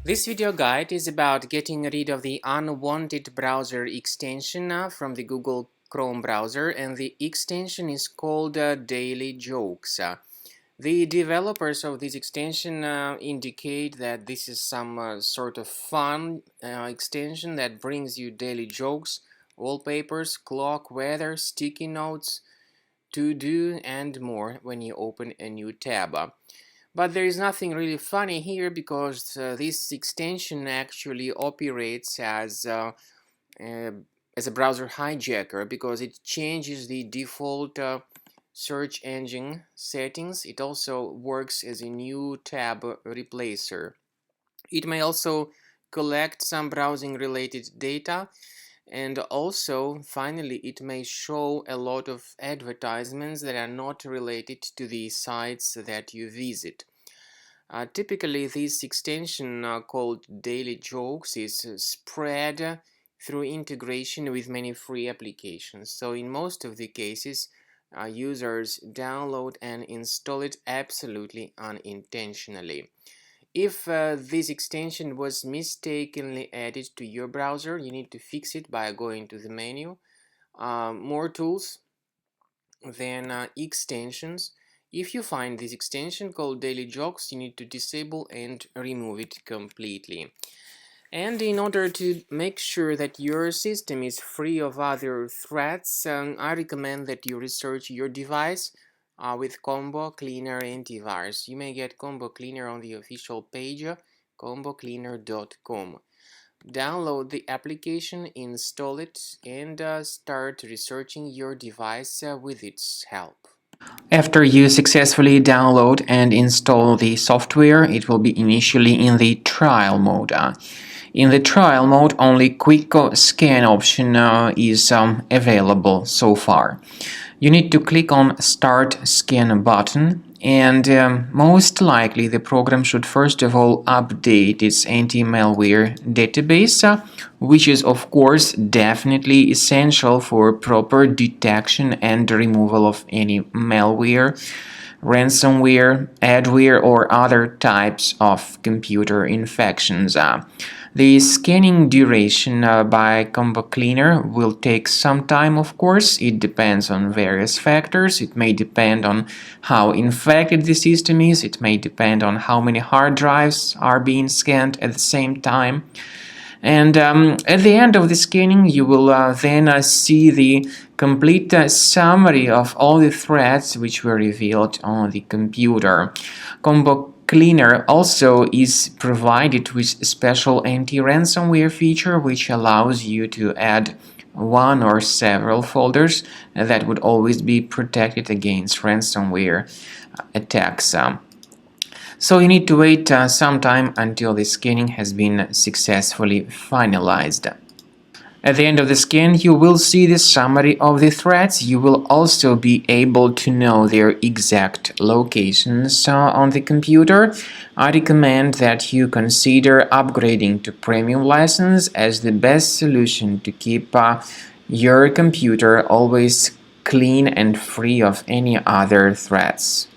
This video guide is about getting rid of the unwanted browser extension from the Google Chrome browser, and the extension is called Daily Jokes. The developers of this extension indicate that this is some sort of fun extension that brings you daily jokes, wallpapers, clock, weather, sticky notes, to-do, and more when you open a new tab. But there is nothing really funny here because this extension actually operates as a browser hijacker, because it changes the default search engine settings. It also works as a new tab replacer. It may also collect some browsing related data, and also finally it may show a lot of advertisements that are not related to the sites that you visit. Typically, this extension called Daily Jokes is spread through integration with many free applications. So in most of the cases, users download and install it absolutely unintentionally. If this extension was mistakenly added to your browser, you need to fix it by going to the menu, More Tools, then Extensions. If you find this extension called Daily Jokes, you need to disable and remove it completely. And in order to make sure that your system is free of other threats, I recommend that you research your device with Combo Cleaner Antivirus. You may get Combo Cleaner on the official page, combocleaner.com. Download the application, install it, and start researching your device with its help. After you successfully download and install the software, it will be initially in the trial mode. In the trial mode, only quick scan option is available so far. You need to click on Start Scan button, and most likely the program should first of all update its anti-malware database, which is of course definitely essential for proper detection and removal of any malware, ransomware, adware, or other types of computer infections. The scanning duration by Combo Cleaner will take some time, of course. It depends on various factors. It may depend on how infected the system is. It may depend on how many hard drives are being scanned at the same time. And at the end of the scanning, you will then see the complete summary of all the threats which were revealed on the computer. Combo Cleaner also is provided with a special anti-ransomware feature which allows you to add one or several folders that would always be protected against ransomware attacks. So you need to wait some time until the scanning has been successfully finalized. At the end of the scan, you will see the summary of the threats. You will also be able to know their exact locations on the computer. I recommend that you consider upgrading to premium license as the best solution to keep your computer always clean and free of any other threats.